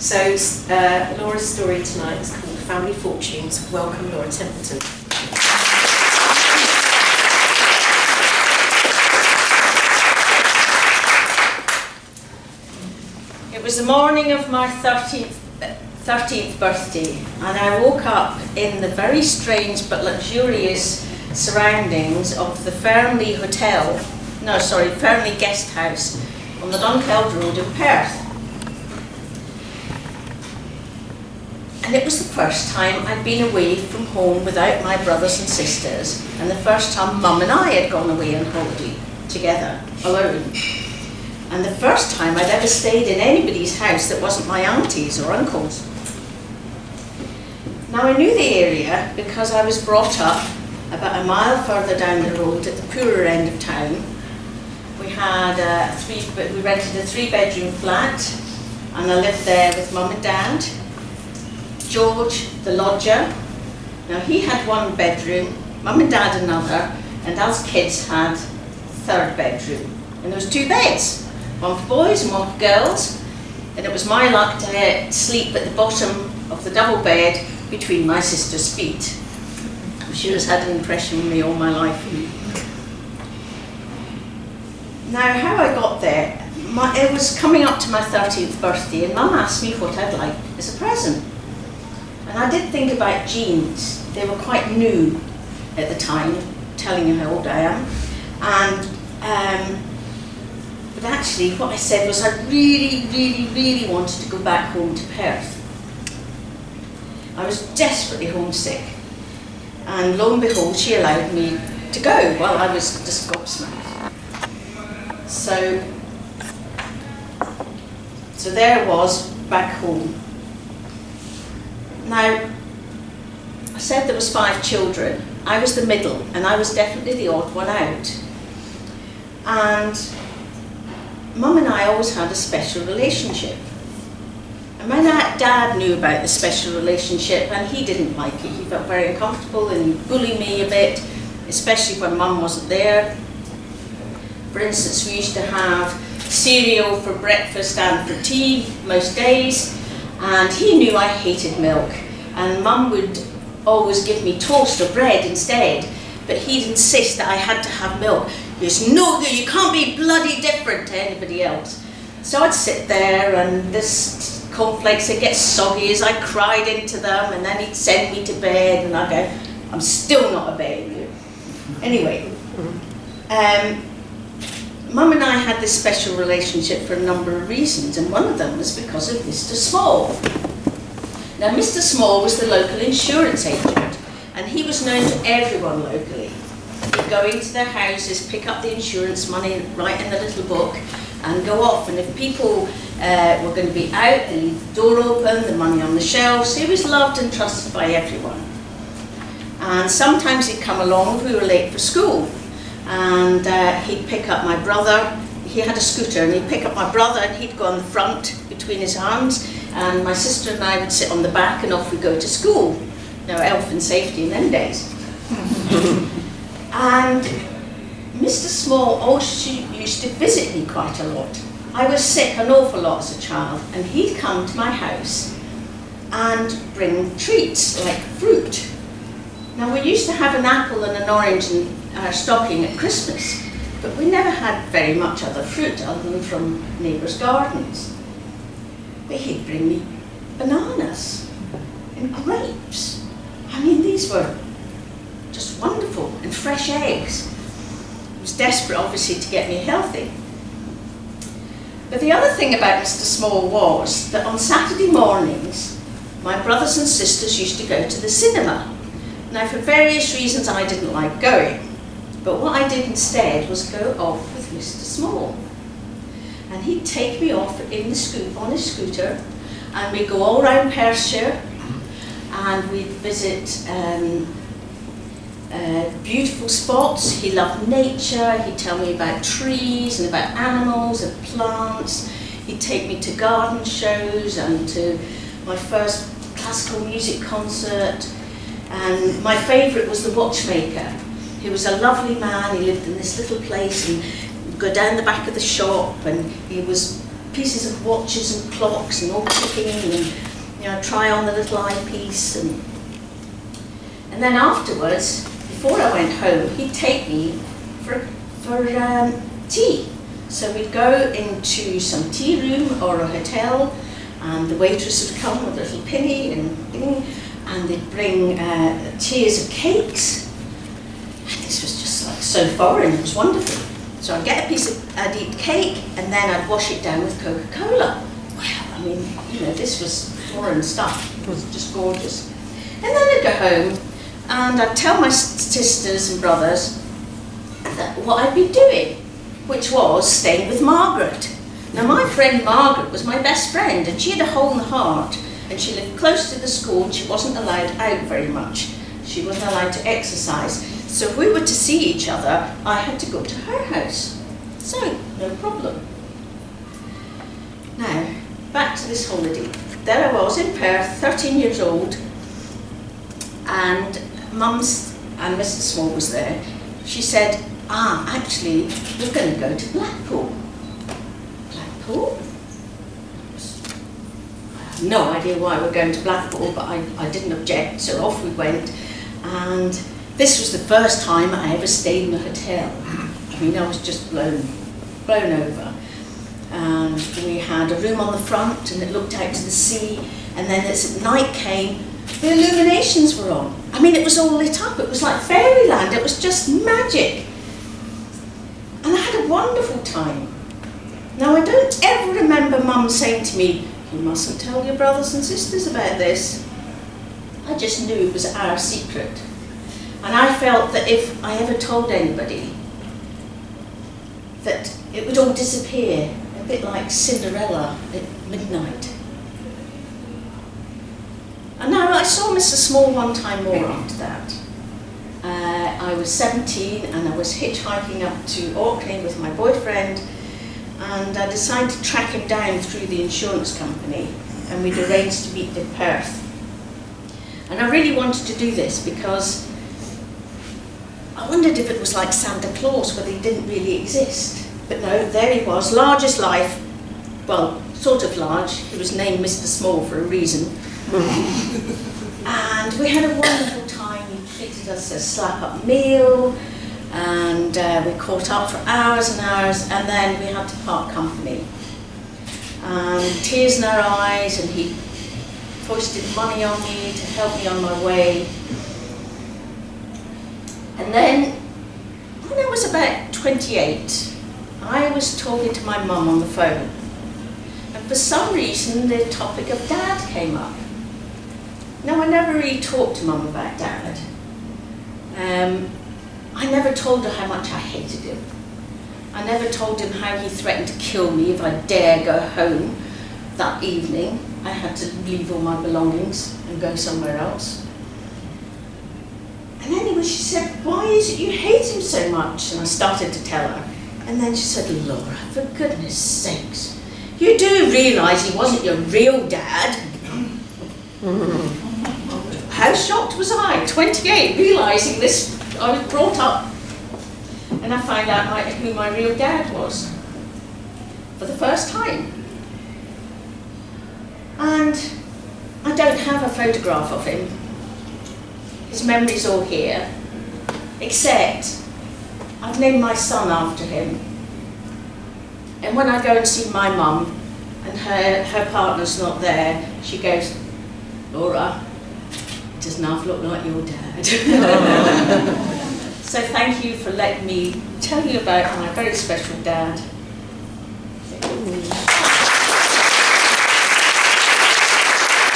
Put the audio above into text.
So Laura's story tonight is called Family Fortunes. Welcome, Laura Templeton. It was the morning of my 13th birthday, and I woke up in the very strange but luxurious surroundings of the Fernley Guest House on the Dunkeld Road in Perth. And it was the first time I'd been away from home without my brothers and sisters, and the first time Mum and I had gone away on holiday together, alone. And the first time I'd ever stayed in anybody's house that wasn't my aunties or uncles. Now I knew the area because I was brought up about a mile further down the road at the poorer end of town. We rented a 3-bedroom flat, and I lived there with Mum and Dad. George, the lodger. Now he had 1 bedroom, Mum and Dad another, and us kids had 3rd bedroom. And there was 2 beds, one for boys and one for girls. And it was my luck to sleep at the bottom of the double bed between my sister's feet. She has had an impression on me all my life. Now how I got there, it was coming up to my 13th birthday, and Mum asked me what I'd like as a present. And I did think about jeans. They were quite new at the time, telling you how old I am. But actually what I said was I really wanted to go back home to Perth. I was desperately homesick. And lo and behold, she allowed me to go. Well, I was just gobsmacked. So there I was, back home. Now, I said there was 5 children. I was the middle, and I was definitely the odd one out. And Mum and I always had a special relationship. And my dad knew about the special relationship, and he didn't like it. He felt very uncomfortable and he'd bully me a bit, especially when Mum wasn't there. For instance, we used to have cereal for breakfast and for tea most days. And he knew I hated milk, and Mum would always give me toast or bread instead, but he'd insist that I had to have milk. There's no good, you can't be bloody different to anybody else. So I'd sit there, and this cornflakes would get soggy as I cried into them, and then he'd send me to bed, and I'd go, I'm still not obeying you. Anyway, Mum and I had this special relationship for a number of reasons, and one of them was because of Mr. Small. Now, Mr. Small was the local insurance agent, and he was known to everyone locally. He'd go into their houses, pick up the insurance money, write in the little book, and go off. And if people were going to be out, they'd leave the door open, the money on the shelves. He was loved and trusted by everyone. And sometimes he'd come along if we were late for school. And he'd pick up my brother. He had a scooter, and he'd pick up my brother, and he'd go on the front between his arms, and my sister and I would sit on the back, and off we'd go to school. Now, health and safety in them days. And Mr. Small also used to visit me quite a lot. I was sick an awful lot as a child, and he'd come to my house and bring treats like fruit. Now, we used to have an apple and an orange in our stocking at Christmas, but we never had very much other fruit other than from neighbours' gardens. But he'd bring me bananas and grapes. I mean, these were just wonderful, and fresh eggs. He was desperate, obviously, to get me healthy. But the other thing about Mr. Small was that on Saturday mornings, my brothers and sisters used to go to the cinema. Now, for various reasons, I didn't like going. But what I did instead was go off with Mr. Small. And he'd take me off on his scooter, and we'd go all around Perthshire, and we'd visit beautiful spots. He loved nature. He'd tell me about trees and about animals and plants. He'd take me to garden shows and to my first classical music concert. And my favourite was the watchmaker. He was a lovely man. He lived in this little place, and we'd go down the back of the shop, and he was pieces of watches and clocks and all ticking, and you know, try on the little eyepiece, and then afterwards, before I went home, he'd take me for tea. So we'd go into some tea room or a hotel, and the waitress would come with a little penny and they'd bring tiers of cakes. And this was just like so foreign, it was wonderful. So I'd eat cake, and then I'd wash it down with Coca-Cola. Well, I mean, you know, this was foreign stuff. It was just gorgeous. And then I'd go home, and I'd tell my sisters and brothers that what I'd be doing, which was staying with Margaret. Now, my friend Margaret was my best friend, and she had a hole in the heart, and she lived close to the school, and she wasn't allowed out very much. She wasn't allowed to exercise. So if we were to see each other, I had to go to her house. So, no problem. Now, back to this holiday. There I was in Perth, 13 years old, and Mum's and Mr. Small was there. She said, actually, we're going to go to Blackpool. Blackpool? I have no idea why we're going to Blackpool, but I didn't object, so off we went. And this was the first time I ever stayed in a hotel. I mean, I was just blown over. And we had a room on the front, and it looked out to the sea. And then as night came, the illuminations were on. I mean, it was all lit up. It was like fairyland. It was just magic. And I had a wonderful time. Now, I don't ever remember Mum saying to me, "You mustn't tell your brothers and sisters about this." I just knew it was our secret. And I felt that if I ever told anybody, that it would all disappear, a bit like Cinderella at midnight. And now I saw Mr. Small one time more after that. I was 17 and I was hitchhiking up to Orkney with my boyfriend, and I decided to track him down through the insurance company, and we'd arranged to meet in Perth. And I really wanted to do this because I wondered if it was like Santa Claus, where he didn't really exist. But no, there he was, large as life. Well, sort of large. He was named Mr. Small for a reason. And we had a wonderful time. He treated us a slap-up meal, and we caught up for hours and hours, and then we had to part company. And tears in our eyes, and he foisted money on me to help me on my way. And then, when I was about 28, I was talking to my mum on the phone. And for some reason, the topic of Dad came up. Now, I never really talked to Mum about Dad. I never told her how much I hated him. I never told him how he threatened to kill me if I dare go home that evening. I had to leave all my belongings and go somewhere else. And anyway, she said, "Why is it you hate him so much?" And I started to tell her. And then she said, "Laura, for goodness sakes, you do realise he wasn't your real dad?" How shocked was I, 28, realising this, I was brought up. And I found out who my real dad was for the first time. And I don't have a photograph of him. His memory's all here, except I've named my son after him. And when I go and see my mum, and her partner's not there, she goes, "Laura, it doesn't half look like your dad." So thank you for letting me tell you about my very special dad.